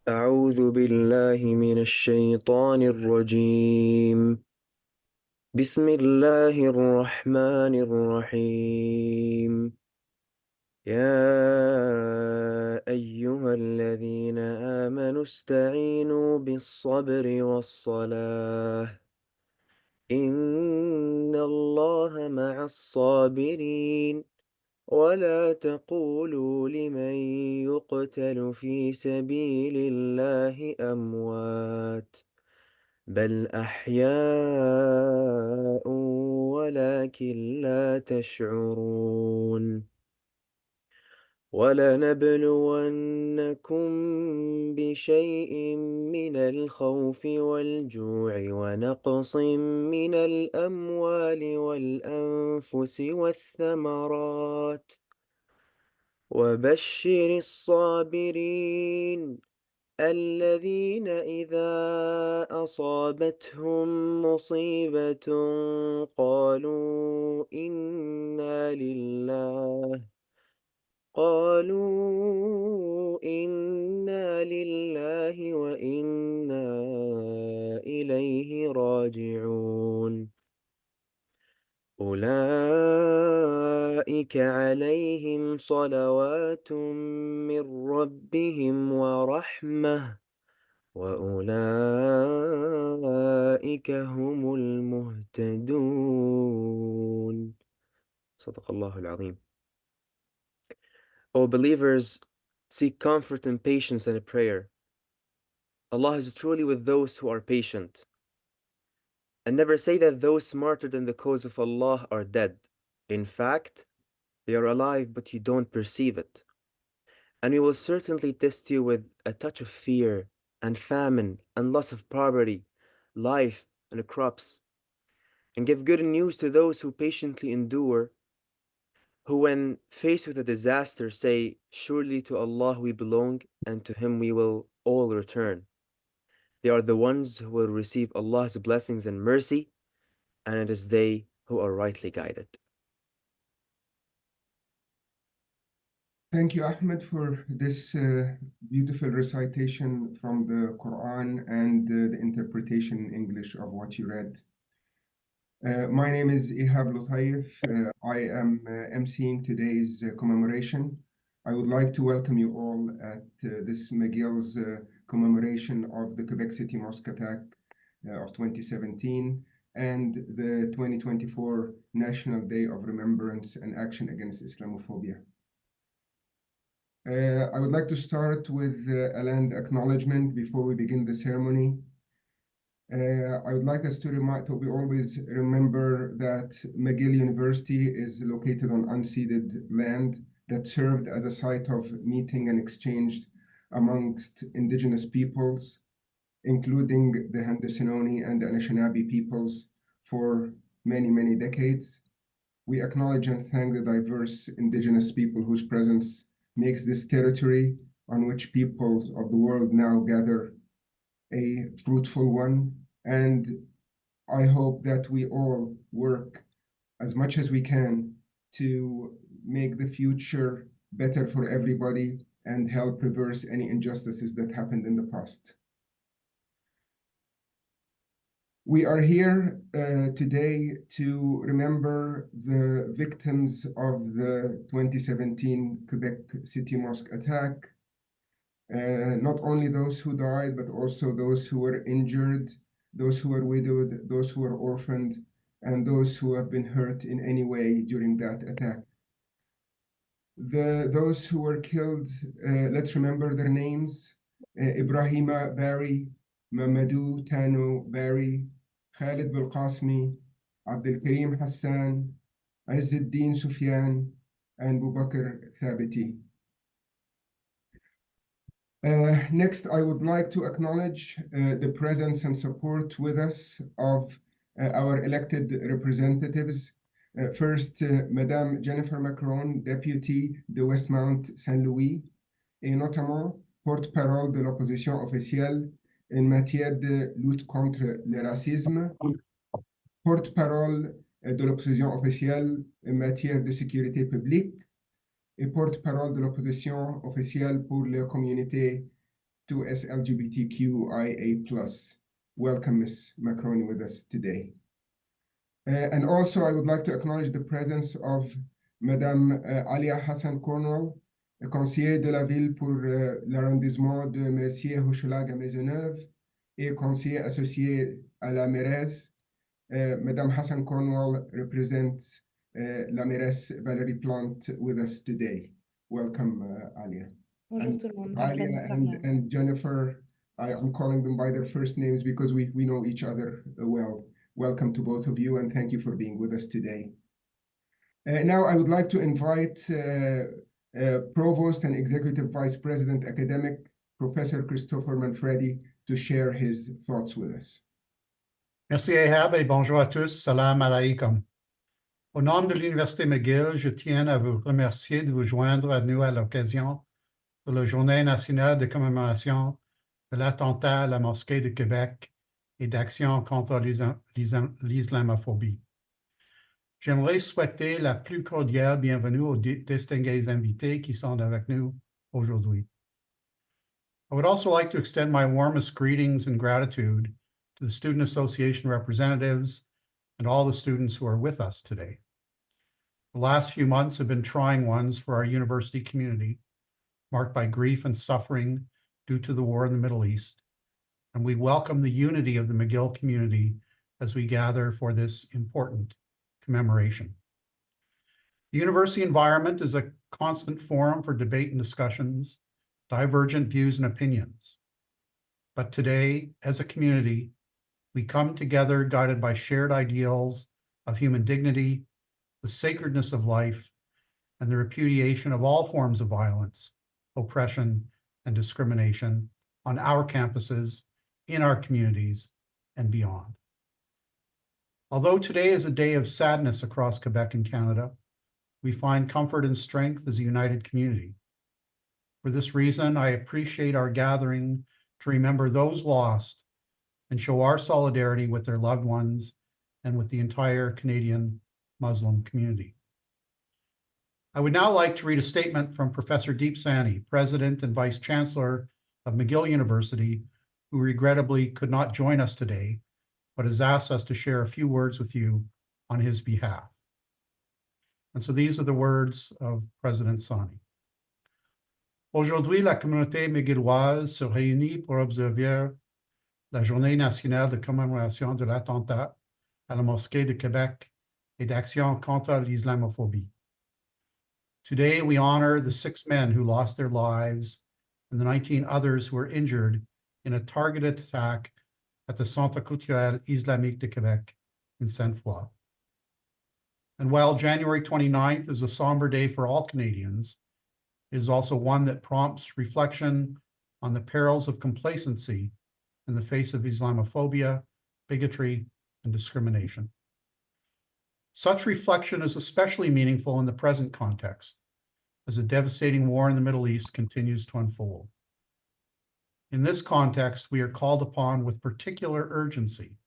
أعوذ بالله من الشيطان الرجيم. بسم الله الرحمن الرحيم. يا أيها الذين آمنوا استعينوا بالصبر والصلاة إن الله مع الصابرين ولا تقولوا لمن يقتل في سبيل الله أموات بل أحياء ولكن لا تشعرون ولنبلونكم بشيء من الخوف والجوع ونقص من الأموال والأنفس والثمرات وبشر الصابرين الذين إذا أصابتهم مصيبة قالوا إنا لله وإنا إليه راجعون أولئك عليهم صلوات من ربهم ورحمة وأولئك هم المهتدون. صدق الله العظيم. O believers, seek comfort and patience in prayer. Allah is truly with those who are patient. And never say that those martyred in the cause of Allah are dead. In fact, they are alive, but you don't perceive it. And we will certainly test you with a touch of fear and famine and loss of property, life and crops, and give good news to those who patiently endure, who when faced with a disaster say, "Surely to Allah we belong, and to Him we will all return." They are the ones who will receive Allah's blessings and mercy, and it is they who are rightly guided. Thank you, Ahmed, for this beautiful recitation from the Quran and the interpretation in English of what you read. My name is Ihab Lutayef. I am emceeing today's commemoration. I would like to welcome you all at this McGill's commemoration of the Quebec City Mosque attack of 2017 and the 2024 National Day of Remembrance and Action Against Islamophobia. I would like to start with a land acknowledgement before we begin the ceremony. I would like us to we always remember that McGill University is located on unceded land that served as a site of meeting and exchange amongst indigenous peoples, including the Haudenosaunee and the Anishinaabe peoples for many, many decades. We acknowledge and thank the diverse indigenous people whose presence makes this territory on which peoples of the world now gather a fruitful one. And I hope that we all work as much as we can to make the future better for everybody and help reverse any injustices that happened in the past. We are here today to remember the victims of the 2017 Quebec City Mosque attack. Not only those who died, but also those who were injured, those who were widowed, those who were orphaned, and those who have been hurt in any way during that attack. Those who were killed, let's remember their names: Ibrahima Barry, Mamadou Tano Barry, Khalid Belqasmi, Abdel Karim Hassan, Izzuddin Sufyan, and Bubakar Thabiti. Next, I would like to acknowledge the presence and support with us of our elected representatives. First, Madame Jennifer Macron, Deputy de Westmount Saint-Louis, et notamment porte-parole de l'opposition officielle en matière de lutte contre le racisme, porte-parole de l'opposition officielle en matière de sécurité publique, et porte-parole de l'opposition officielle pour les communautés to SLGBTQIA+. Welcome, Ms. Macroni, with us today. And also, I would like to acknowledge the presence of Madame Alia Hassan Cornwall, conseillère de la ville pour l'arrondissement de Mercier-Hochelaga-Maisonneuve et conseiller associé à la mairesse. Madame Hassan Cornwall represents la mairesse Valérie Plante with us today. Welcome, Alia. Bonjour tout le monde. Alia and Jennifer, I'm calling them by their first names because we know each other well. Welcome to both of you, and thank you for being with us today. Now I would like to invite Provost and Executive Vice President Academic, Professor Christopher Manfredi, to share his thoughts with us. Merci Ahab et bonjour à tous. Salam alaikum. Au nom de l'Université McGill, je tiens à vous remercier de vous joindre à nous à l'occasion de la Journée nationale de commémoration de l'attentat à la mosquée de Québec et d'action contre l'islamophobie. J'aimerais souhaiter la plus cordiale bienvenue aux distingués invités qui sont avec nous aujourd'hui. I would also like to extend my warmest greetings and gratitude to the Student Association representatives and all the students who are with us today. The last few months have been trying ones for our university community, marked by grief and suffering due to the war in the Middle East, and we welcome the unity of the McGill community as we gather for this important commemoration. The university environment is a constant forum for debate and discussions, divergent views and opinions. But today, as a community, we come together guided by shared ideals of human dignity, the sacredness of life, and the repudiation of all forms of violence, oppression, and discrimination on our campuses, in our communities, and beyond. Although today is a day of sadness across Quebec and Canada, we find comfort and strength as a united community. For this reason, I appreciate our gathering to remember those lost and show our solidarity with their loved ones and with the entire Canadian Muslim community. I would now like to read a statement from Professor Deep Sani, President and Vice Chancellor of McGill University, who regrettably could not join us today, but has asked us to share a few words with you on his behalf. And so these are the words of President Sani. Aujourd'hui, la communauté McGilloise se réunit pour observer la Journée nationale de commémoration de l'attentat à la mosquée de Québec et d'action contre l'islamophobie. Today, we honor the 6 men who lost their lives and the 19 others who were injured in a targeted attack at the Centre culturel islamique de Québec in Sainte-Foy. And while January 29th is a somber day for all Canadians, it is also one that prompts reflection on the perils of complacency in the face of Islamophobia, bigotry, and discrimination. Such reflection is especially meaningful in the present context, as a devastating war in the Middle East continues to unfold. In this context, we are called upon with particular urgency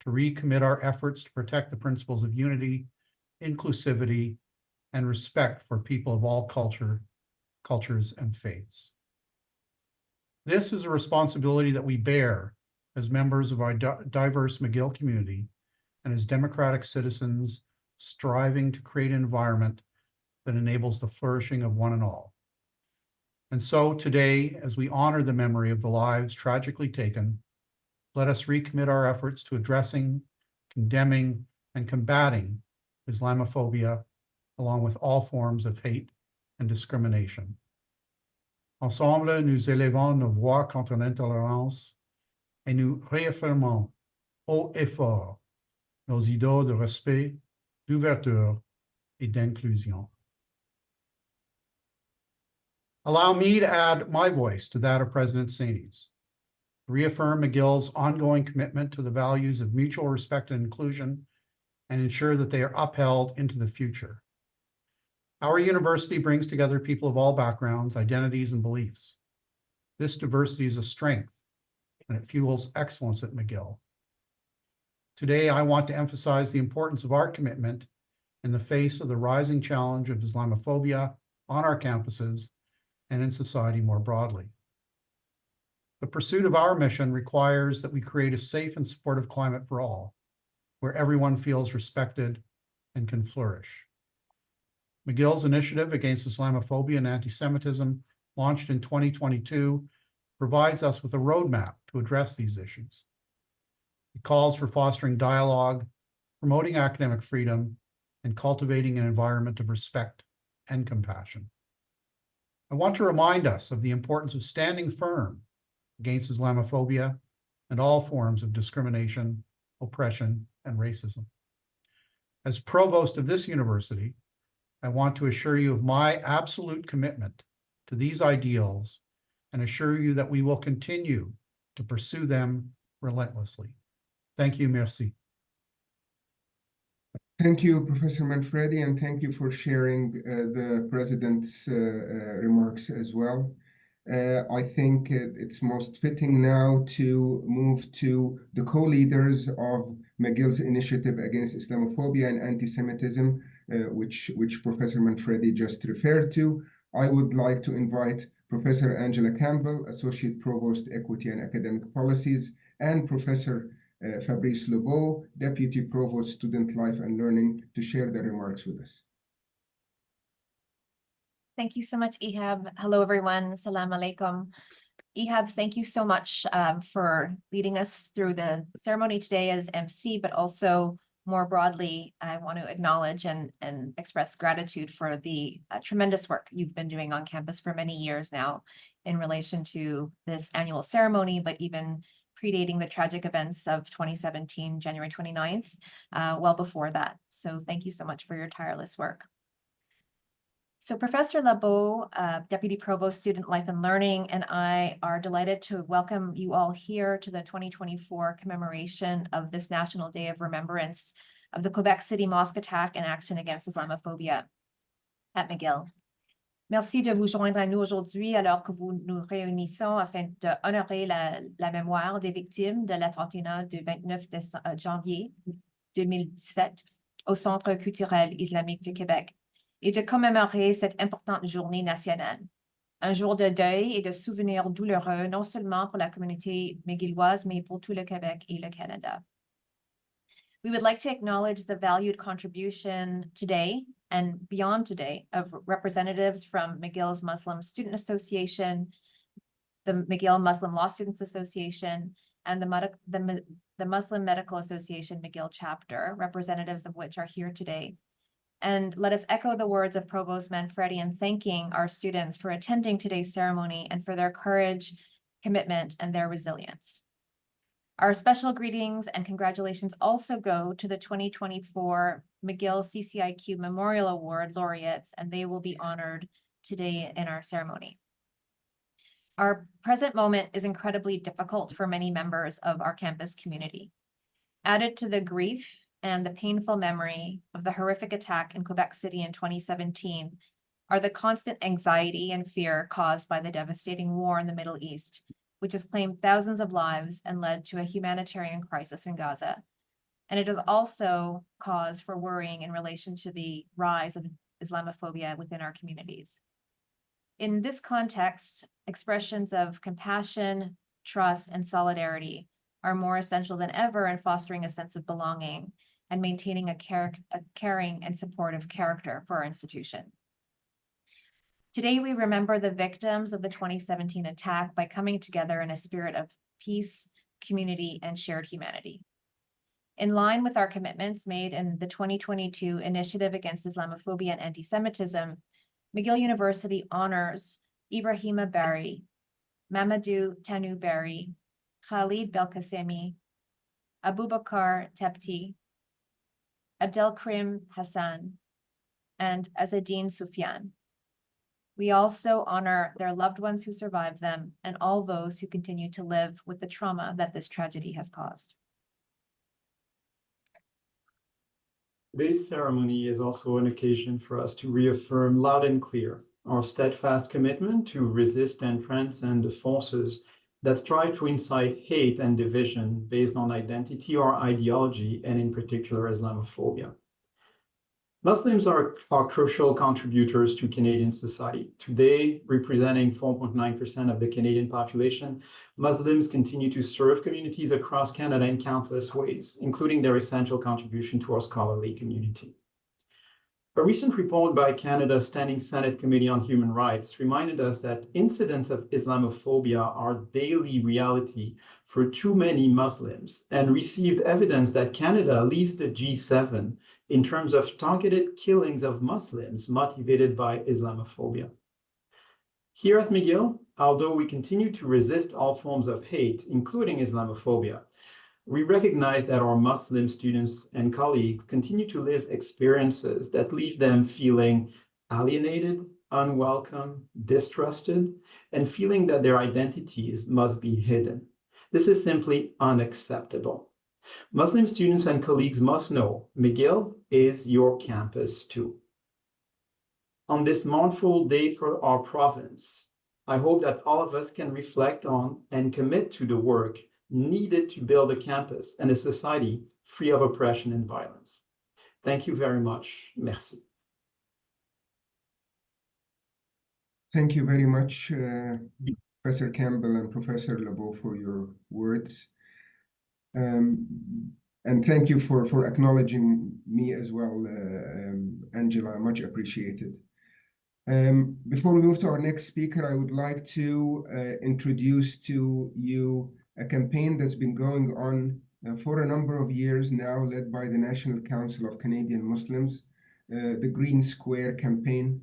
to recommit our efforts to protect the principles of unity, inclusivity, and respect for people of all cultures and faiths. This is a responsibility that we bear as members of our diverse McGill community and as democratic citizens striving to create an environment that enables the flourishing of one and all. And so today, as we honor the memory of the lives tragically taken, let us recommit our efforts to addressing, condemning, and combating Islamophobia, along with all forms of hate and discrimination. Ensemble, nous élevons nos voix contre l'intolérance et nous réaffirmons haut et fort nos idéaux de respect, d'ouverture et d'inclusion. Allow me to add my voice to that of President Sani's, to reaffirm McGill's ongoing commitment to the values of mutual respect and inclusion and ensure that they are upheld into the future. Our university brings together people of all backgrounds, identities, and beliefs. This diversity is a strength, and it fuels excellence at McGill. Today, I want to emphasize the importance of our commitment in the face of the rising challenge of Islamophobia on our campuses and in society more broadly. The pursuit of our mission requires that we create a safe and supportive climate for all, where everyone feels respected and can flourish. McGill's initiative against Islamophobia and anti-Semitism, launched in 2022, provides us with a roadmap to address these issues. It calls for fostering dialogue, promoting academic freedom, and cultivating an environment of respect and compassion. I want to remind us of the importance of standing firm against Islamophobia and all forms of discrimination, oppression, and racism. As provost of this university, I want to assure you of my absolute commitment to these ideals and assure you that we will continue to pursue them relentlessly. Thank you, merci. Thank you, Professor Manfredi, and thank you for sharing the President's remarks as well. I think it's most fitting now to move to the co-leaders of McGill's initiative against Islamophobia and anti-Semitism, which Professor Manfredi just referred to. I would like to invite Professor Angela Campbell, Associate Provost, Equity and Academic Policies, and Professor Fabrice Lebeau, Deputy Provost, Student Life and Learning, to share their remarks with us. Thank you so much, Ihab. Hello, everyone. Assalamu alaikum. Ihab, thank you so much for leading us through the ceremony today as MC, but also more broadly, I want to acknowledge and express gratitude for the tremendous work you've been doing on campus for many years now in relation to this annual ceremony, but even predating the tragic events of 2017, January 29th, well before that. So thank you so much for your tireless work. So Professor Lebeau, Deputy Provost, Student Life and Learning, and I are delighted to welcome you all here to the 2024 commemoration of this National Day of Remembrance of the Quebec City Mosque attack and action against Islamophobia at McGill. Merci de vous joindre à nous aujourd'hui alors que vous nous réunissons afin d'honorer la mémoire des victimes de l'attentat du 29 janvier 2017 au Centre culturel islamique du Québec et de commémorer cette importante journée nationale. Un jour de deuil et de souvenirs douloureux, non seulement pour la communauté McGilloise, mais pour tout le Québec et le Canada. We would like to acknowledge the valued contribution today and beyond today of representatives from McGill's Muslim Student Association, the McGill Muslim Law Students Association, and the Muslim Medical Association McGill chapter, representatives of which are here today. And let us echo the words of Provost Manfredi in thanking our students for attending today's ceremony and for their courage, commitment, and their resilience. Our special greetings and congratulations also go to the 2024 McGill CCIQ Memorial Award laureates, and they will be honored today in our ceremony. Our present moment is incredibly difficult for many members of our campus community. Added to the grief and the painful memory of the horrific attack in Quebec City in 2017 are the constant anxiety and fear caused by the devastating war in the Middle East, which has claimed thousands of lives and led to a humanitarian crisis in Gaza. And it is also cause for worrying in relation to the rise of Islamophobia within our communities. In this context, expressions of compassion, trust, and solidarity are more essential than ever in fostering a sense of belonging and maintaining a caring and supportive character for our institution. Today, we remember the victims of the 2017 attack by coming together in a spirit of peace, community, and shared humanity. In line with our commitments made in the 2022 Initiative Against Islamophobia and Anti-Semitism, McGill University honors Ibrahima Bari, Mamadou Tanu Bari, Khalid Belkacemi, Abubakar Tepti, Abdelkrim Hassan, and Azadine Sufyan. We also honor their loved ones who survived them and all those who continue to live with the trauma that this tragedy has caused. Today's ceremony is also an occasion for us to reaffirm loud and clear our steadfast commitment to resist and transcend the forces that strive to incite hate and division based on identity or ideology, and in particular Islamophobia. Muslims are crucial contributors to Canadian society. Today, representing 4.9% of the Canadian population, Muslims continue to serve communities across Canada in countless ways, including their essential contribution to our scholarly community. A recent report by Canada's Standing Senate Committee on Human Rights reminded us that incidents of Islamophobia are daily reality for too many Muslims, and received evidence that Canada leads the G7 in terms of targeted killings of Muslims motivated by Islamophobia. Here at McGill, although we continue to resist all forms of hate, including Islamophobia, we recognize that our Muslim students and colleagues continue to live experiences that leave them feeling alienated, unwelcome, distrusted, and feeling that their identities must be hidden. This is simply unacceptable. Muslim students and colleagues must know McGill is your campus too. On this mournful day for our province, I hope that all of us can reflect on and commit to the work needed to build a campus and a society free of oppression and violence. Thank you very much. Merci. Thank you very much, Professor Campbell and Professor Lebeau, for your words. And thank you for acknowledging me as well, Angela, much appreciated. Before we move to our next speaker, I would like to introduce to you a campaign that's been going on for a number of years now, led by the National Council of Canadian Muslims, the Green Square campaign.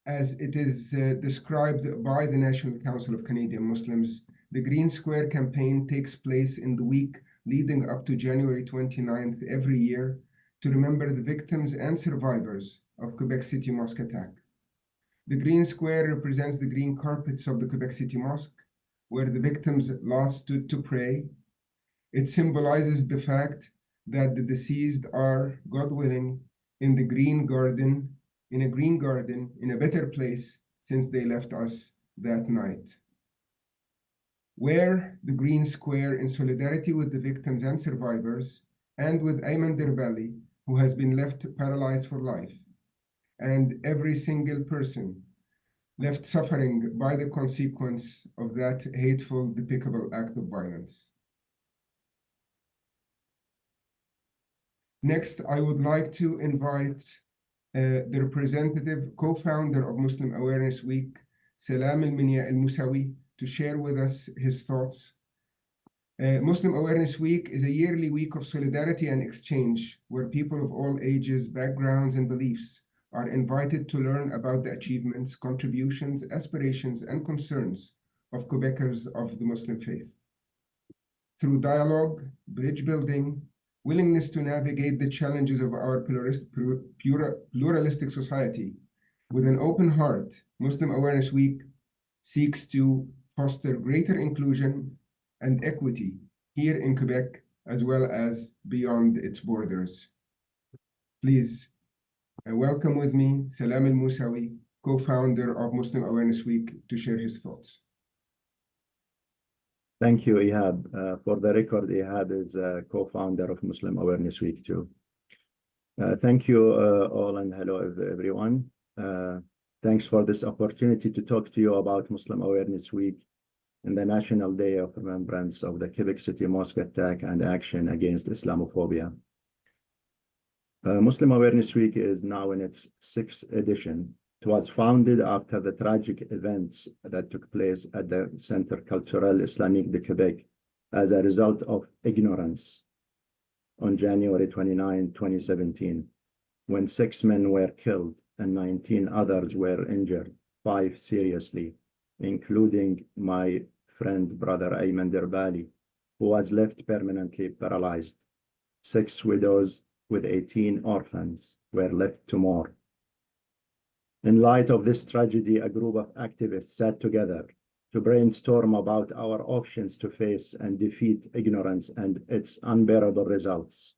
As it is described by the National Council of Canadian Muslims, the Green Square campaign takes place in the week leading up to January 29th every year to remember the victims and survivors of Quebec City Mosque attack. The Green Square represents the green carpets of the Quebec City Mosque, where the victims last stood to pray. It symbolizes the fact that the deceased are, God willing, in the green garden, in a better place since they left us that night. Wear the Green Square in solidarity with the victims and survivors, and with Ayman Dirbali, who has been left paralyzed for life, and every single person left suffering by the consequence of that hateful, despicable act of violence. Next, I would like to invite the representative co-founder of Muslim Awareness Week, Salam al-Musawi, to share with us his thoughts. Muslim Awareness Week is a yearly week of solidarity and exchange, where people of all ages, backgrounds, and beliefs are invited to learn about the achievements, contributions, aspirations, and concerns of Quebecers of the Muslim faith. Through dialogue, bridge building, willingness to navigate the challenges of our pluralistic society, with an open heart, Muslim Awareness Week seeks to foster greater inclusion and equity here in Quebec, as well as beyond its borders. Please welcome with me Salam al-Musawi, co-founder of Muslim Awareness Week, to share his thoughts. Thank you, Ihab. For the record, Ihab is a co-founder of Muslim Awareness Week too. Thank you all, and hello everyone. Thanks for this opportunity to talk to you about Muslim Awareness Week and the National Day of Remembrance of the Quebec City Mosque attack and action against Islamophobia. Muslim Awareness Week is now in its 6th edition. It was founded after the tragic events that took place at the Centre Culturel Islamique de Quebec as a result of ignorance on January 29, 2017, when 6 men were killed and 19 others were injured, 5 seriously, including my friend, brother Ayman Dirbali, who was left permanently paralyzed. 6 widows with 18 orphans were left to mourn. In light of this tragedy, a group of activists sat together to brainstorm about our options to face and defeat ignorance and its unbearable results.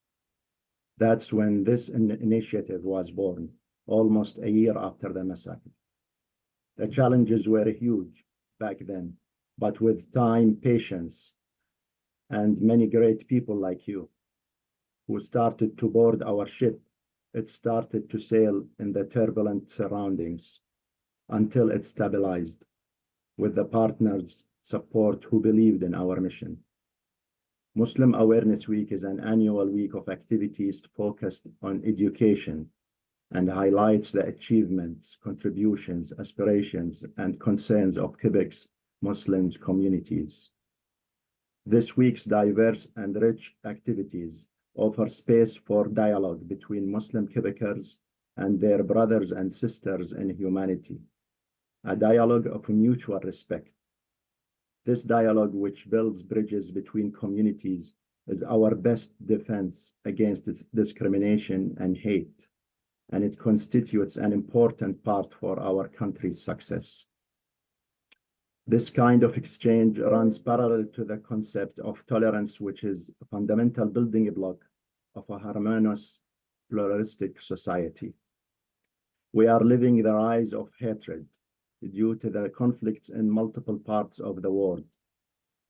That's when this initiative was born, almost a year after the massacre. The challenges were huge back then, but with time, patience, and many great people like you, who started to board our ship, it started to sail in the turbulent surroundings until it stabilized with the partners' support who believed in our mission. Muslim Awareness Week is an annual week of activities focused on education and highlights the achievements, contributions, aspirations, and concerns of Quebec's Muslim communities. This week's diverse and rich activities offer space for dialogue between Muslim Quebecers and their brothers and sisters in humanity, a dialogue of mutual respect. This dialogue, which builds bridges between communities, is our best defense against discrimination and hate, and it constitutes an important part for our country's success. This kind of exchange runs parallel to the concept of tolerance, which is a fundamental building block of a harmonious, pluralistic society. We are living the rise of hatred due to the conflicts in multiple parts of the world.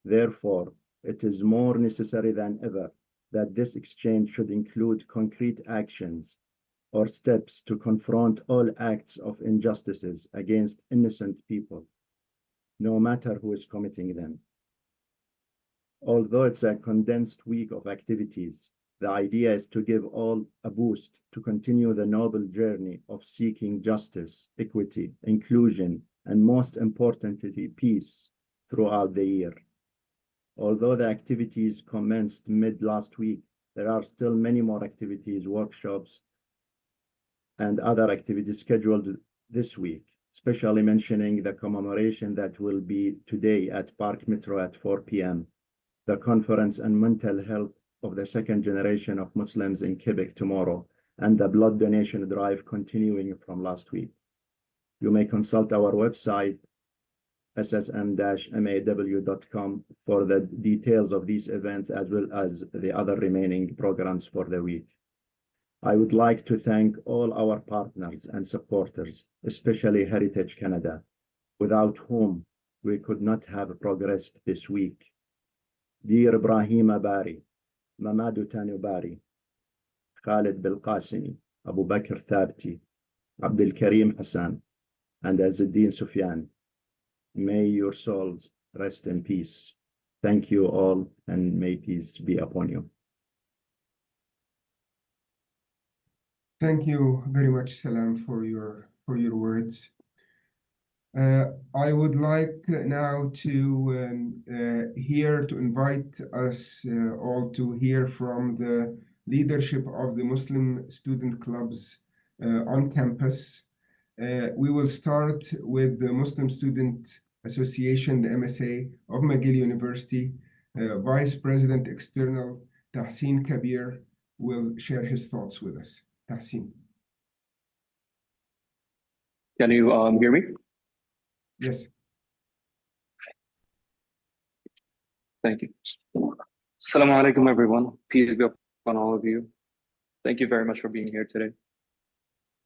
Therefore, it is more necessary than ever that this exchange should include concrete actions or steps to confront all acts of injustices against innocent people, no matter who is committing them. Although it's a condensed week of activities, the idea is to give all a boost to continue the noble journey of seeking justice, equity, inclusion, and most importantly, peace throughout the year. Although the activities commenced mid-last week, there are still many more activities, workshops, and other activities scheduled this week, especially mentioning the commemoration that will be today at Park Metro at 4 p.m., the conference on mental health of the second generation of Muslims in Quebec tomorrow, and the blood donation drive continuing from last week. You may consult our website, ssm-maw.com, for the details of these events as well as the other remaining programs for the week. I would like to thank all our partners and supporters, especially Heritage Canada, without whom we could not have progressed this week. Dear Ibrahim Abari, Mamadou Tanubari, Khalid Belqasimi, Abu Bakr Thabti, Abdul Karim Hassan, and Azzuddin Sufyan, may your souls rest in peace. Thank you all, and may peace be upon you. Thank you very much, Salam, for your words. I would like now to invite us all to hear from the leadership of the Muslim student clubs on campus. We will start with the Muslim Student Association, the MSA of McGill University. Vice President External Tahsin Kabir will share his thoughts with us. Tahsin. Can you hear me? Yes. Thank you. Assalamu alaikum, everyone. Peace be upon all of you. Thank you very much for being here today.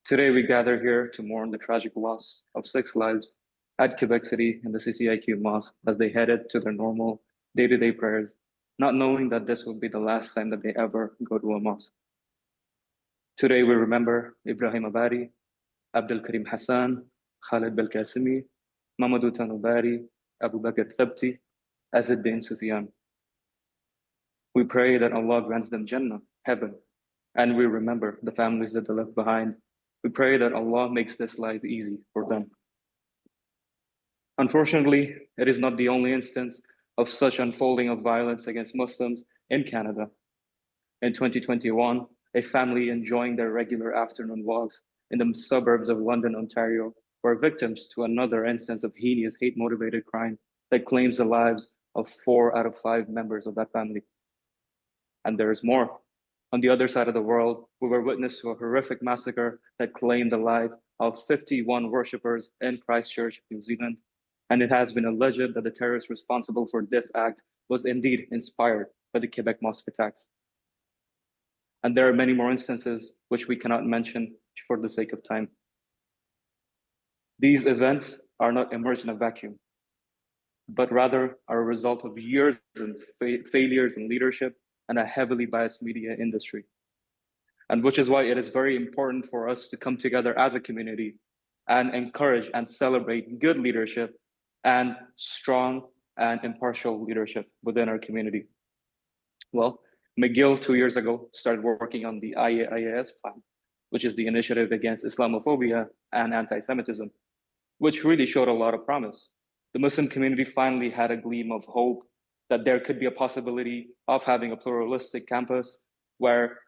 Today, we gather here to mourn the tragic loss of 6 lives at Quebec City in the CCIQ Mosque as they headed to their normal day-to-day prayers, not knowing that this would be the last time that they ever go to a mosque. Today, we remember Ibrahim Abari, Abdul Karim Hassan, Khalid Belqasimi, Mamadou Tanubari, Abu Bakr Thabti, Azzuddin Sufyan. We pray that Allah grants them Jannah, heaven, and we remember the families that they left behind. We pray that Allah makes this life easy for them. Unfortunately, it is not the only instance of such unfolding of violence against Muslims in Canada. In 2021, a family enjoying their regular afternoon walks in the suburbs of London, Ontario, were victims to another instance of heinous hate-motivated crime that claims the lives of 4 out of 5 members of that family. And there is more. On the other side of the world, we were witness to a horrific massacre that claimed the life of 51 worshippers in Christchurch, New Zealand. And it has been alleged that the terrorist responsible for this act was indeed inspired by the Quebec Mosque attacks. And there are many more instances which we cannot mention for the sake of time. These events are not emerged in a vacuum, but rather are a result of years of failures in leadership, and a heavily biased media industry. And which is why it is very important for us to come together as a community and encourage and celebrate good leadership and strong and impartial leadership within our community. Well, McGill 2 years ago started working on the IAS plan, which is the Initiative Against Islamophobia and Anti-Semitism, which really showed a lot of promise. The Muslim community finally had a gleam of hope that there could be a possibility of having a pluralistic campus where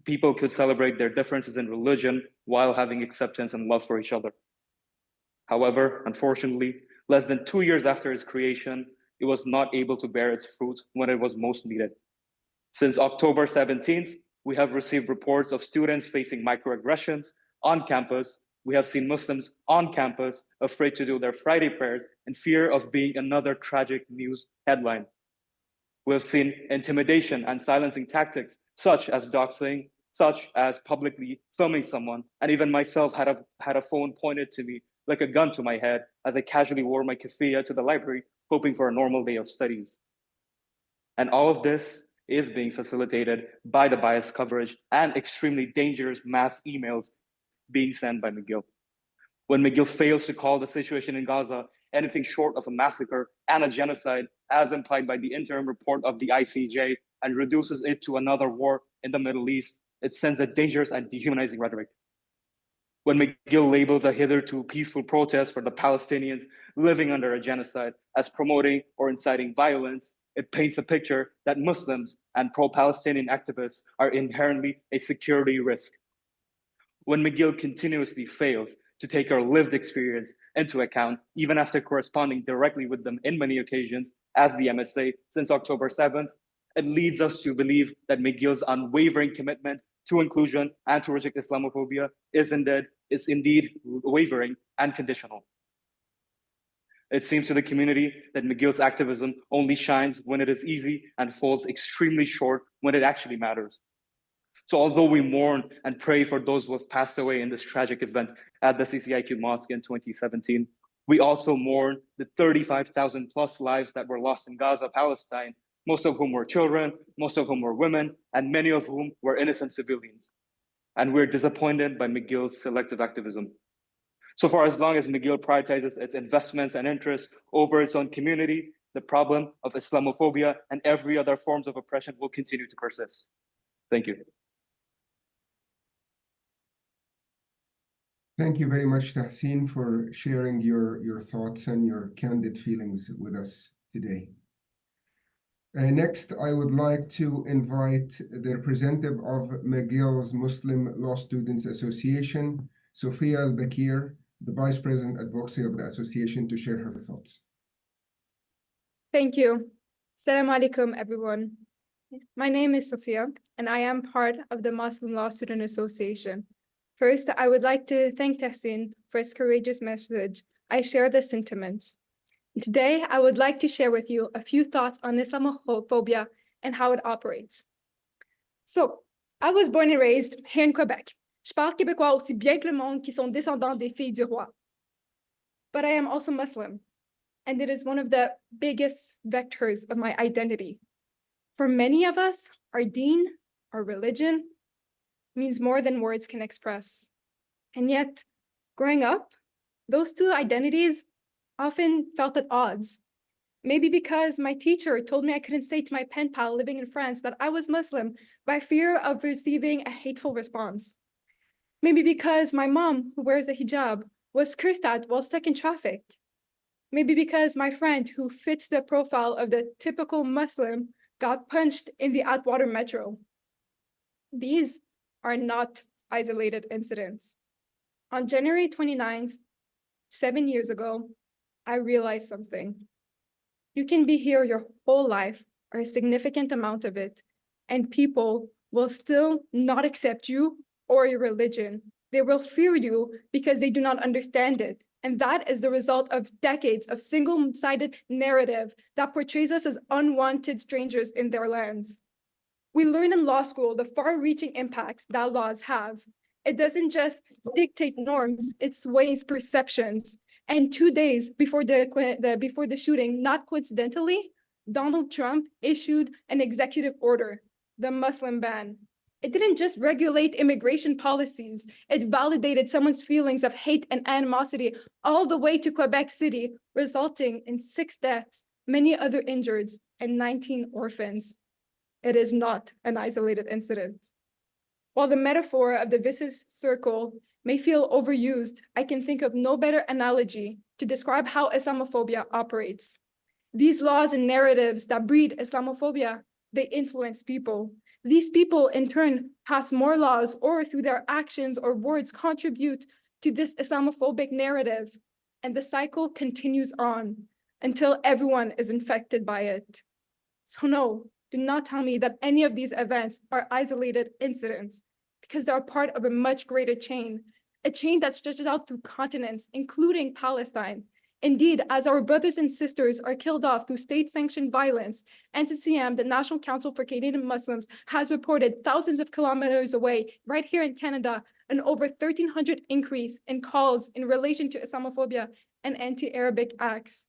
people could celebrate their differences in religion while having acceptance and love for each other. However, unfortunately, less than 2 years after its creation, it was not able to bear its fruit when it was most needed. Since October 17th, we have received reports of students facing microaggressions on campus. We have seen Muslims on campus afraid to do their Friday prayers in fear of being another tragic news headline. We have seen intimidation and silencing tactics, such as doxing, such as publicly filming someone, and even myself had a phone pointed to me like a gun to my head as I casually wore my keffiyeh to the library, hoping for a normal day of studies. And all of this is being facilitated by the biased coverage and extremely dangerous mass emails being sent by McGill. When McGill fails to call the situation in Gaza anything short of a massacre and a genocide, as implied by the interim report of the ICJ, and reduces it to another war in the Middle East, it sends a dangerous and dehumanizing rhetoric. When McGill labels a hitherto peaceful protest for the Palestinians living under a genocide as promoting or inciting violence, it paints a picture that Muslims and pro-Palestinian activists are inherently a security risk. When McGill continuously fails to take our lived experience into account, even after corresponding directly with them in many occasions as the MSA since October 7th, it leads us to believe that McGill's unwavering commitment to inclusion and to reject Islamophobia is indeed wavering and conditional. It seems to the community that McGill's activism only shines when it is easy and falls extremely short when it actually matters. So although we mourn and pray for those who have passed away in this tragic event at the CCIQ Mosque in 2017, we also mourn the 35,000 plus lives that were lost in Gaza, Palestine, most of whom were children, most of whom were women, and many of whom were innocent civilians. And we're disappointed by McGill's selective activism. So far, as long as McGill prioritizes its investments and interests over its own community, the problem of Islamophobia and every other forms of oppression will continue to persist. Thank you. Thank you very much, Tahsin, for sharing your thoughts and your candid feelings with us today. Next, I would like to invite the representative of McGill's Muslim Law Students Association, Sophia Al-Bakir, the Vice President Advocacy of the Association, to share her thoughts. Thank you. Assalamu alaikum, everyone. My name is Sophia, and I am part of the Muslim Law Student Association. First, I would like to thank Tahsin for his courageous message. I share the sentiments. Today, I would like to share with you a few thoughts on Islamophobia and how it operates. So, I was born and raised here in Quebec. Je parle québécois aussi bien que le monde qui sont descendants des filles du roi. But I am also Muslim, and it is one of the biggest vectors of my identity. For many of us, our deen, our religion, means more than words can express. And yet, growing up, those two identities often felt at odds. Maybe because my teacher told me I couldn't say to my pen pal living in France that I was Muslim by fear of receiving a hateful response. Maybe because my mom, who wears a hijab, was cursed at while stuck in traffic. Maybe because my friend, who fits the profile of the typical Muslim, got punched in the Atwater Metro. These are not isolated incidents. On January 29th, 7 years ago, I realized something. You can be here your whole life, or a significant amount of it, and people will still not accept you or your religion. They will fear you because they do not understand it. And that is the result of decades of single-sided narrative that portrays us as unwanted strangers in their lands. We learn in law school the far-reaching impacts that laws have. It doesn't just dictate norms, it sways perceptions. And 2 days before the shooting, not coincidentally, Donald Trump issued an executive order the Muslim ban. It didn't just regulate immigration policies, it validated someone's feelings of hate and animosity all the way to Quebec City, resulting in 6 deaths, many other injuries, and 19 orphans. It is not an isolated incident. While the metaphor of the vicious circle may feel overused, I can think of no better analogy to describe how Islamophobia operates. These laws and narratives that breed Islamophobia, they influence people. These people, in turn, pass more laws or through their actions or words contribute to this Islamophobic narrative. And the cycle continues on until everyone is infected by it. So no, do not tell me that any of these events are isolated incidents, because they are part of a much greater chain, a chain that stretches out through continents, including Palestine. Indeed, as our brothers and sisters are killed off through state-sanctioned violence, NCCM, the National Council for Canadian Muslims, has reported thousands of kilometers away, right here in Canada, an over 1,300 increase in calls in relation to Islamophobia and anti-Arabic acts.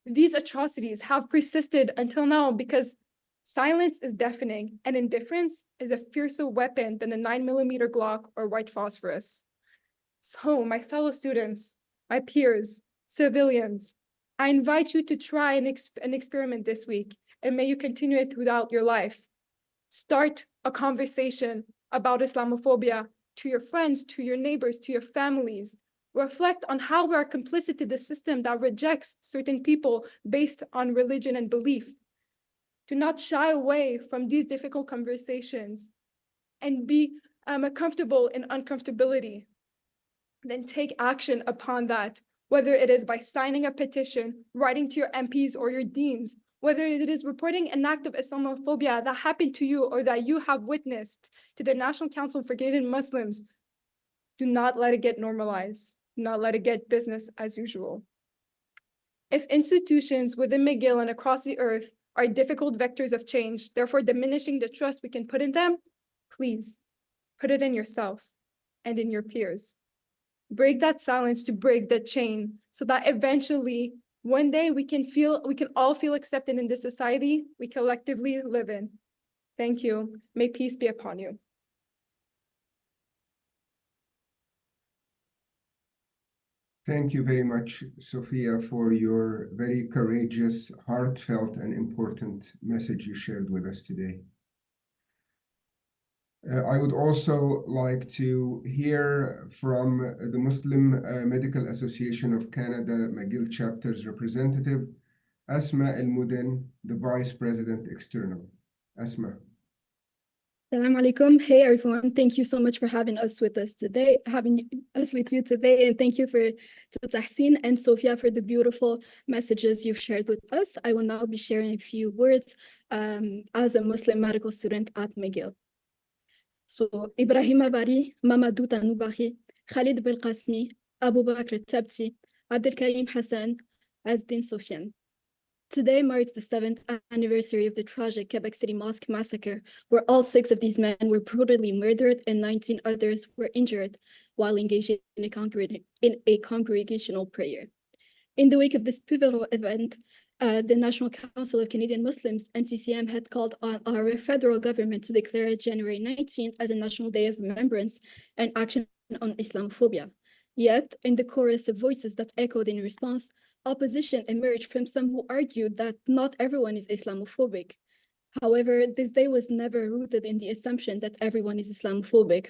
These atrocities have persisted until now because silence is deafening and indifference is a fiercer weapon than a 9mm Glock or white phosphorus. So, my fellow students, my peers, civilians, I invite you to try an experiment this week, and may you continue it throughout your life. Start a conversation about Islamophobia to your friends, to your neighbors, to your families. Reflect on how we are complicit to the system that rejects certain people based on religion and belief. Do not shy away from these difficult conversations and be comfortable in uncomfortability. Then take action upon that, whether it is by signing a petition, writing to your MPs or your deans, whether it is reporting an act of Islamophobia that happened to you or that you have witnessed to the National Council for Canadian Muslims. Do not let it get normalized. Do not let it get business as usual. If institutions within McGill and across the earth are difficult vectors of change, therefore diminishing the trust we can put in them, please put it in yourself and in your peers. Break that silence to break the chain so that eventually one day we can all feel accepted in this society we collectively live in. Thank you. May peace be upon you. Thank you very much, Sophia, for your very courageous, heartfelt, and important message you shared with us today. I would also like to hear from the Muslim Medical Association of Canada, McGill Chapter's representative, Asma El-Muden, the Vice President External. Asma. Assalamu alaikum. Hey everyone, thank you so much for having us with you today, and thank you to Tahsin and Sophia for the beautiful messages you've shared with us. I will now be sharing a few words as a Muslim medical student at McGill. So, Ibrahim Abari, Mamadou Tanoubari, Khalid Belqasmi, Abu Bakr Tabti, Abdel Karim Hassan, Azdin Sofian. Today marks the 7th anniversary of the tragic Quebec City Mosque massacre, where all 6 of these men were brutally murdered and 19 others were injured while engaging in a congregational prayer. In the wake of this pivotal event, the National Council of Canadian Muslims, NCCM, had called on our federal government to declare January 19th as a National Day of Remembrance and Action on Islamophobia. Yet, in the chorus of voices that echoed in response, opposition emerged from some who argued that not everyone is Islamophobic. However, this day was never rooted in the assumption that everyone is Islamophobic.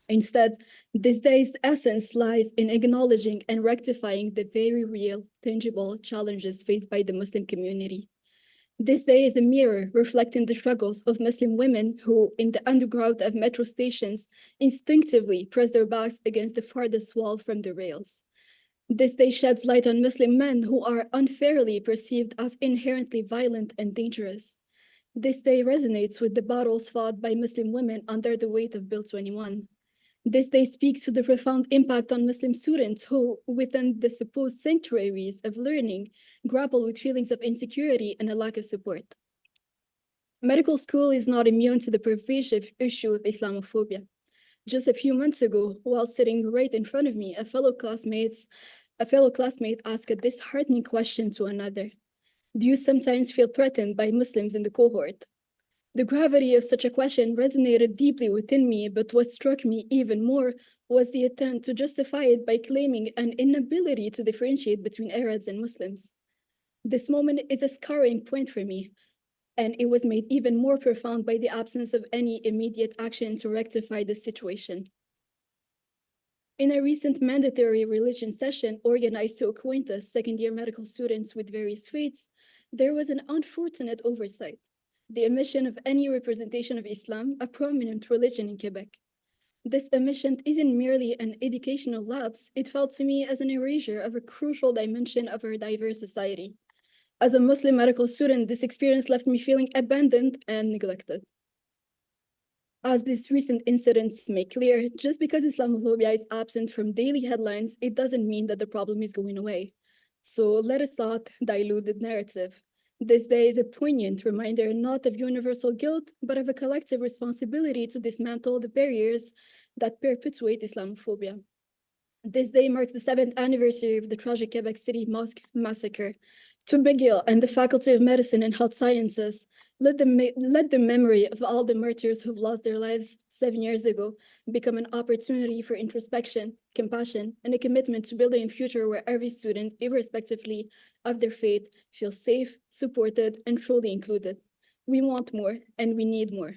Instead, this day's essence lies in acknowledging and rectifying the very real, tangible challenges faced by the Muslim community. This day is a mirror reflecting the struggles of Muslim women who, in the underground of metro stations, instinctively press their backs against the farthest wall from the rails. This day sheds light on Muslim men who are unfairly perceived as inherently violent and dangerous. This day resonates with the battles fought by Muslim women under the weight of Bill 21. This day speaks to the profound impact on Muslim students who, within the supposed sanctuaries of learning, grapple with feelings of insecurity and a lack of support. Medical school is not immune to the pervasive issue of Islamophobia. Just a few months ago, while sitting right in front of me, a fellow classmate asked a disheartening question to another. Do you sometimes feel threatened by Muslims in the cohort? The gravity of such a question resonated deeply within me, but what struck me even more was the attempt to justify it by claiming an inability to differentiate between Arabs and Muslims. This moment is a scarring point for me, and it was made even more profound by the absence of any immediate action to rectify the situation. In a recent mandatory religion session organized to acquaint us second-year medical students with various faiths, there was an unfortunate oversight: the omission of any representation of Islam, a prominent religion in Quebec. This omission isn't merely an educational lapse, it felt to me as an erasure of a crucial dimension of our diverse society. As a Muslim medical student, this experience left me feeling abandoned and neglected. As these recent incidents make clear, just because Islamophobia is absent from daily headlines, it doesn't mean that the problem is going away. So let us not dilute the narrative. This day is a poignant reminder not of universal guilt, but of a collective responsibility to dismantle the barriers that perpetuate Islamophobia. This day marks the 7th anniversary of the tragic Quebec City Mosque massacre. To McGill and the Faculty of Medicine and Health Sciences, let the memory of all the martyrs who've lost their lives 7 years ago become an opportunity for introspection, compassion, and a commitment to building a future where every student, irrespectively of their faith, feels safe, supported, and truly included. We want more, and we need more.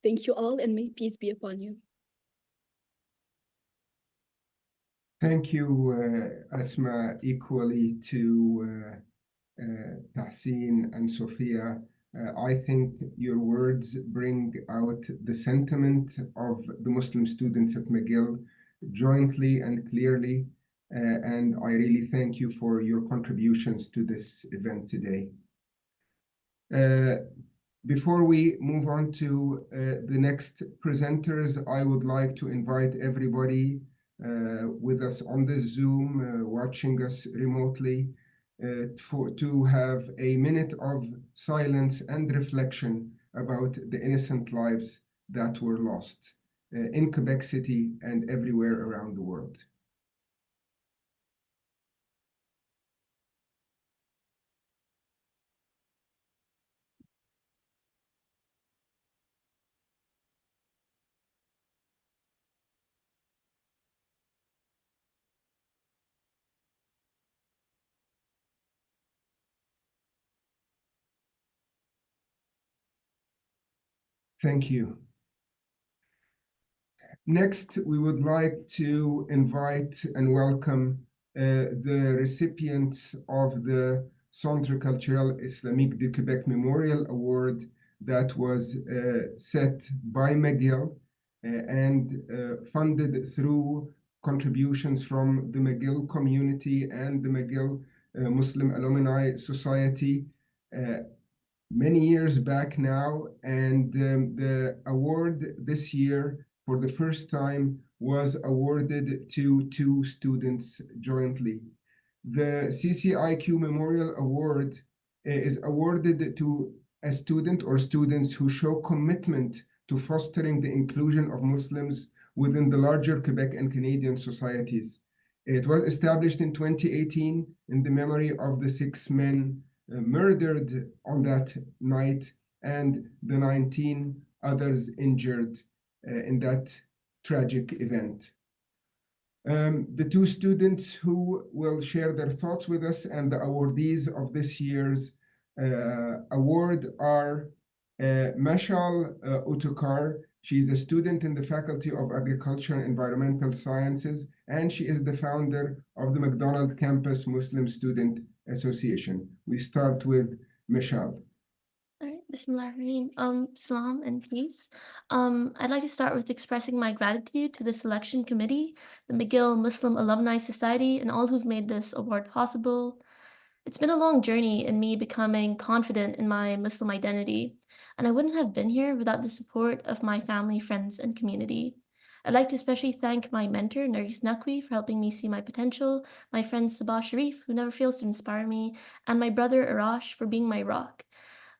Thank you all, and may peace be upon you. Thank you, Asma, equally to Tahsin and Sophia. I think your words bring out the sentiment of the Muslim students at McGill jointly and clearly, and I really thank you for your contributions to this event today. Before we move on to the next presenters, I would like to invite everybody with us on the Zoom, watching us remotely, to have a minute of silence and reflection about the innocent lives that were lost in Quebec City and everywhere around the world. Thank you. Next, we would like to invite and welcome the recipients of the Centre Culturel Islamique de Québec Memorial Award that was set by McGill and funded through contributions from the McGill community and the McGill Muslim Alumni Society many years back now, and the award this year, for the first time, was awarded to 2 students jointly. The CCIQ Memorial Award is awarded to a student or students who show commitment to fostering the inclusion of Muslims within the larger Quebec and Canadian societies. It was established in 2018 in the memory of the 6 men murdered on that night and the 19 others injured in that tragic event. The 2 students who will share their thoughts with us and the awardees of this year's award are Mashal Utokar. She's a student in the Faculty of Agriculture and Environmental Sciences, and she is the founder of the McDonald Campus Muslim Student Association. We start with Mashal. All right, Bismillahirrahmanirrahim. Salam and peace. I'd like to start with expressing my gratitude to the selection committee, the McGill Muslim Alumni Society, and all who've made this award possible. It's been a long journey in me becoming confident in my Muslim identity, and I wouldn't have been here without the support of my family, friends, and community. I'd like to especially thank my mentor, Nargis Naqvi, for helping me see my potential, my friend Sabah Sharif, who never fails to inspire me, and my brother Arash for being my rock.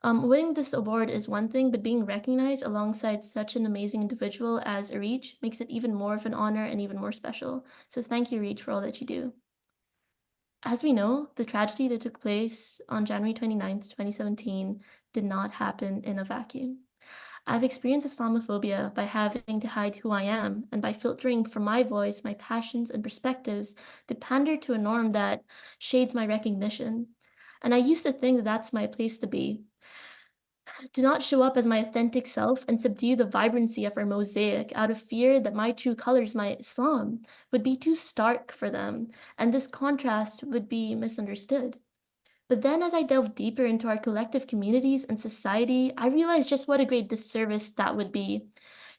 Winning this award is one thing, but being recognized alongside such an amazing individual as Arij makes it even more of an honor and even more special. So thank you, Arij, for all that you do. As we know, the tragedy that took place on January 29th, 2017 did not happen in a vacuum. I've experienced Islamophobia by having to hide who I am and by filtering from my voice, my passions and perspectives to pander to a norm that shades my recognition. And I used to think that that's my place to be. To not show up as my authentic self and subdue the vibrancy of our mosaic out of fear that my true colors, my Islam, would be too stark for them, and this contrast would be misunderstood. But then as I delved deeper into our collective communities and society, I realized just what a great disservice that would be.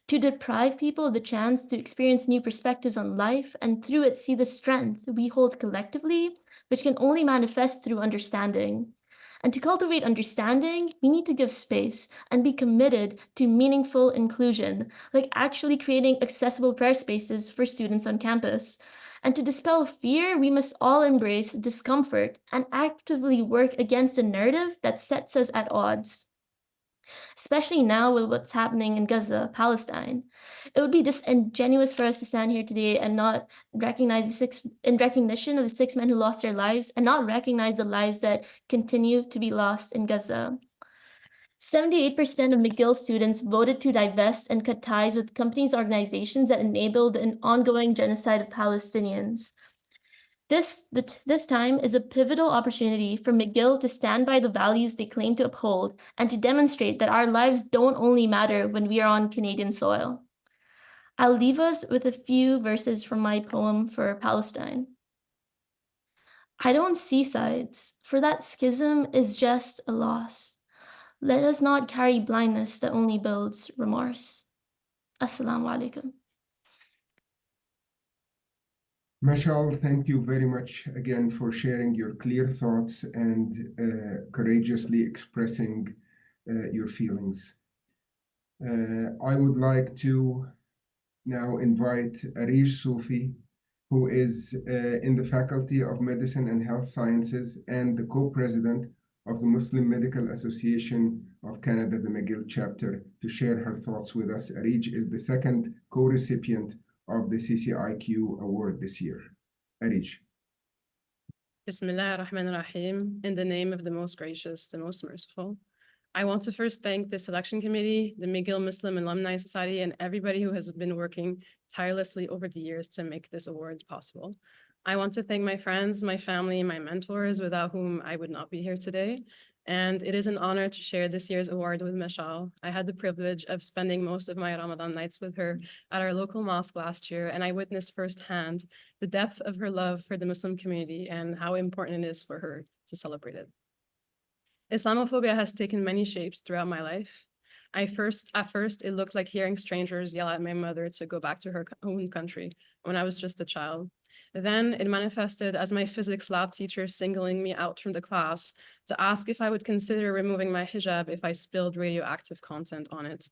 To deprive people of the chance to experience new perspectives on life and through it see the strength we hold collectively, which can only manifest through understanding. And to cultivate understanding, we need to give space and be committed to meaningful inclusion, like actually creating accessible prayer spaces for students on campus. And to dispel fear, we must all embrace discomfort and actively work against a narrative that sets us at odds. Especially now with what's happening in Gaza, Palestine. It would be disingenuous for us to stand here today and not recognize in recognition of the 6 men who lost their lives and not recognize the lives that continue to be lost in Gaza. 78% of McGill students voted to divest and cut ties with companies and organizations that enabled an ongoing genocide of Palestinians. This time is a pivotal opportunity for McGill to stand by the values they claim to uphold and to demonstrate that our lives don't only matter when we are on Canadian soil. I'll leave us with a few verses from my poem for Palestine. I don't see sides, for that schism is just a loss. Let us not carry blindness that only builds remorse. Assalamu alaikum. Mashal, thank you very much again for sharing your clear thoughts and courageously expressing your feelings. I would like to now invite Arish Sufi, who is in the Faculty of Medicine and Health Sciences and the co-president of the Muslim Medical Association of Canada, the McGill chapter, to share her thoughts with us. Arish is the second co-recipient of the CCIQ award this year. Arish. Bismillah ar-Rahman ar-Rahim, in the name of the most gracious, the most merciful. I want to first thank the selection committee, the McGill Muslim Alumni Society, and everybody who has been working tirelessly over the years to make this award possible. I want to thank my friends, my family, my mentors, without whom I would not be here today. And it is an honor to share this year's award with Mashal. I had the privilege of spending most of my Ramadan nights with her at our local mosque last year, and I witnessed firsthand the depth of her love for the Muslim community and how important it is for her to celebrate it. Islamophobia has taken many shapes throughout my life. At first, it looked like hearing strangers yell at my mother to go back to her own country when I was just a child. Then it manifested as my physics lab teacher singling me out from the class to ask if I would consider removing my hijab if I spilled radioactive content on it.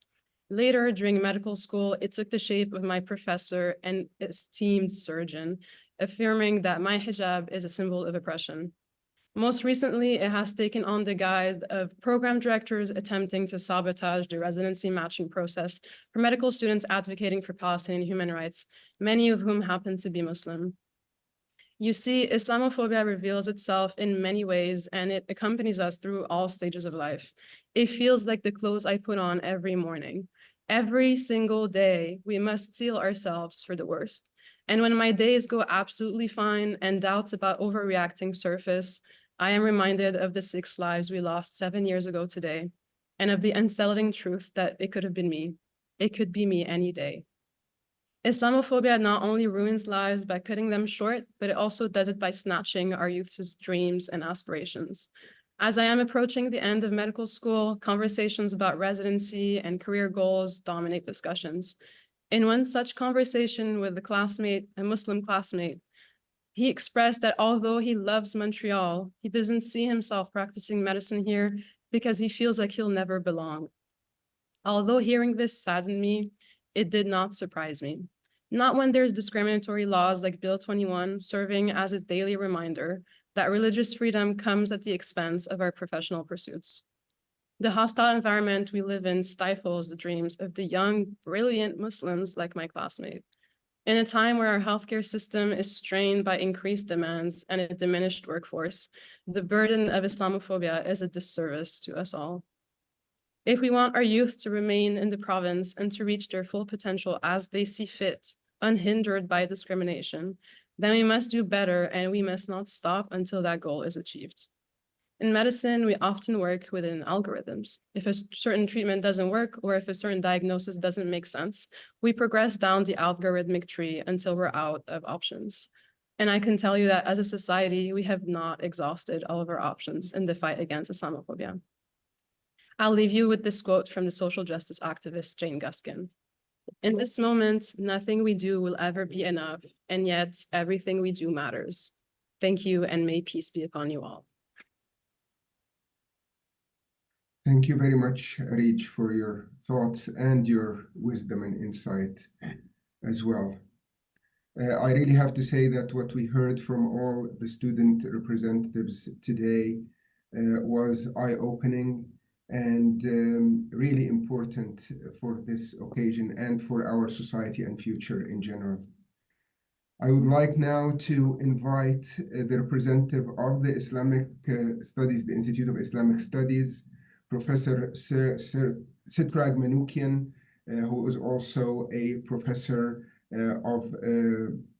Later, during medical school, it took the shape of my professor and esteemed surgeon, affirming that my hijab is a symbol of oppression. Most recently, it has taken on the guise of program directors attempting to sabotage the residency matching process for medical students advocating for Palestinian human rights, many of whom happen to be Muslim. You see, Islamophobia reveals itself in many ways, and it accompanies us through all stages of life. It feels like the clothes I put on every morning. Every single day, we must steel ourselves for the worst. And when my days go absolutely fine and doubts about overreacting surface, I am reminded of the 6 lives we lost 7 years ago today, and of the unsettling truth that it could have been me. It could be me any day. Islamophobia not only ruins lives by cutting them short, but it also does it by snatching our youth's dreams and aspirations. As I am approaching the end of medical school, conversations about residency and career goals dominate discussions. In one such conversation with a Muslim classmate, he expressed that although he loves Montreal, he doesn't see himself practicing medicine here because he feels like he'll never belong. Although hearing this saddened me, it did not surprise me. Not when there's discriminatory laws like Bill 21 serving as a daily reminder that religious freedom comes at the expense of our professional pursuits. The hostile environment we live in stifles the dreams of the young, brilliant Muslims like my classmate. In a time where our healthcare system is strained by increased demands and a diminished workforce, the burden of Islamophobia is a disservice to us all. If we want our youth to remain in the province and to reach their full potential as they see fit, unhindered by discrimination, then we must do better and we must not stop until that goal is achieved. In medicine, we often work within algorithms. If a certain treatment doesn't work or if a certain diagnosis doesn't make sense, we progress down the algorithmic tree until we're out of options. And I can tell you that as a society, we have not exhausted all of our options in the fight against Islamophobia. I'll leave you with this quote from the social justice activist Jane Guskin. In this moment, nothing we do will ever be enough, and yet everything we do matters. Thank you, and may peace be upon you all. Thank you very much, Reach, for your thoughts and your wisdom and insight as well. I really have to say that what we heard from all the student representatives today was eye-opening and really important for this occasion and for our society and future in general. I would like now to invite the representative of the Islamic Studies, the Institute of Islamic Studies, Professor Sitrag Manoukian, who is also a professor of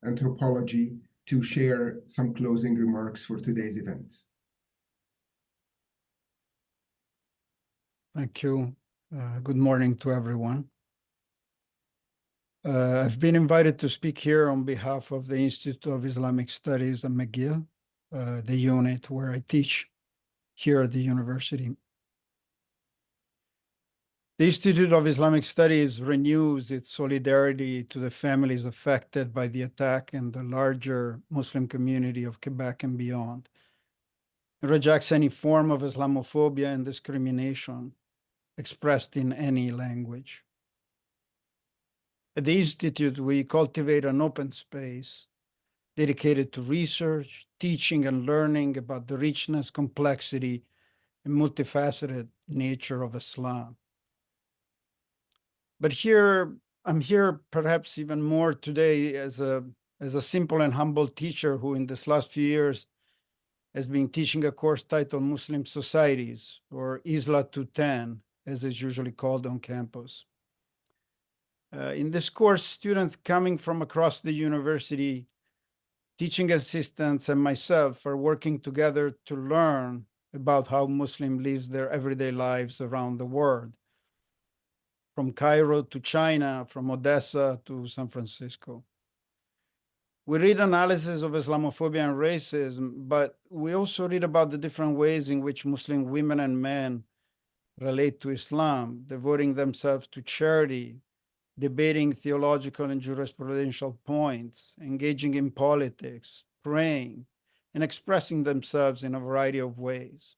anthropology, to share some closing remarks for today's event. Thank you. Good morning to everyone. I've been invited to speak here on behalf of the Institute of Islamic Studies at McGill, the unit where I teach here at the university. The Institute of Islamic Studies renews its solidarity to the families affected by the attack and the larger Muslim community of Quebec and beyond. It rejects any form of Islamophobia and discrimination expressed in any language. At the Institute, we cultivate an open space dedicated to research, teaching, and learning about the richness, complexity, and multifaceted nature of Islam. But I'm here perhaps even more today as a simple and humble teacher who in this last few years has been teaching a course titled Muslim Societies, or Isla 210, as it's usually called on campus. In this course, students coming from across the university, teaching assistants, and myself are working together to learn about how Muslims live their everyday lives around the world, from Cairo to China, from Odessa to San Francisco. We read analysis of Islamophobia and racism, but we also read about the different ways in which Muslim women and men relate to Islam, devoting themselves to charity, debating theological and jurisprudential points, engaging in politics, praying, and expressing themselves in a variety of ways.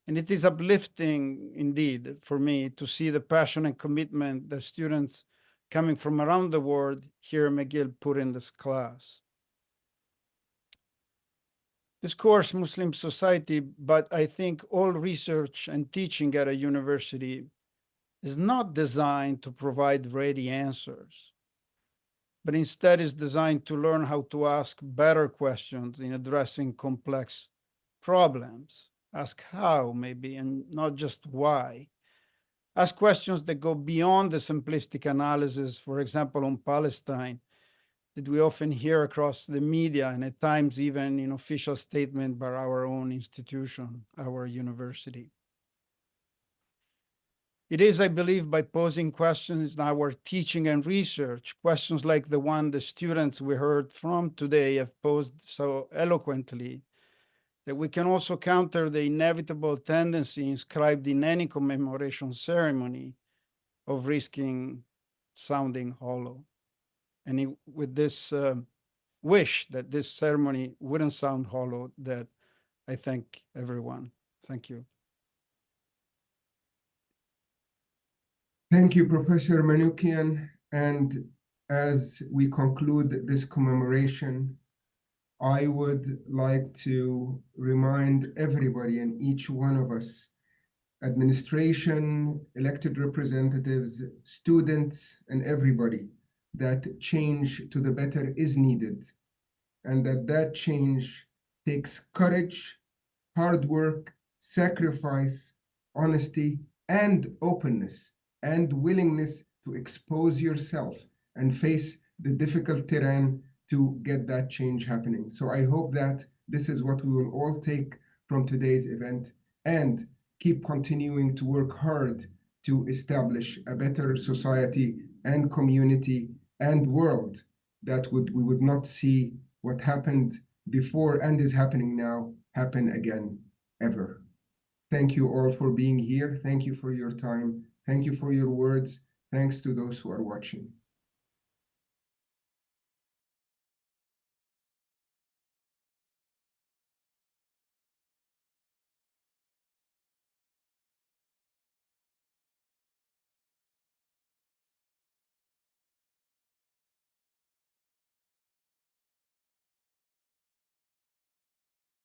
And it is uplifting indeed for me to see the passion and commitment that students coming from around the world here at McGill put in this class. This course, Muslim Society, but I think all research and teaching at a university is not designed to provide ready answers, but instead is designed to learn how to ask better questions in addressing complex problems. Ask how, maybe, and not just why. Ask questions that go beyond the simplistic analysis, for example, on Palestine, that we often hear across the media and at times even in official statement by our own institution, our university. It is, I believe, by posing questions in our teaching and research, questions like the one the students we heard from today have posed so eloquently, that we can also counter the inevitable tendency inscribed in any commemoration ceremony of risking sounding hollow. And with this wish that this ceremony wouldn't sound hollow, that I thank everyone. Thank you. Thank you, Professor Manoukian. And as we conclude this commemoration, I would like to remind everybody and each one of us, administration, elected representatives, students, and everybody, that change to the better is needed, and that change takes courage, hard work, sacrifice, honesty, and openness and willingness to expose yourself and face the difficult terrain to get that change happening. So I hope that this is what we will all take from today's event and keep continuing to work hard to establish a better society and community and world that we would not see what happened before and is happening now happen again ever. Thank you all for being here. Thank you for your time. Thank you for your words. Thanks to those who are watching.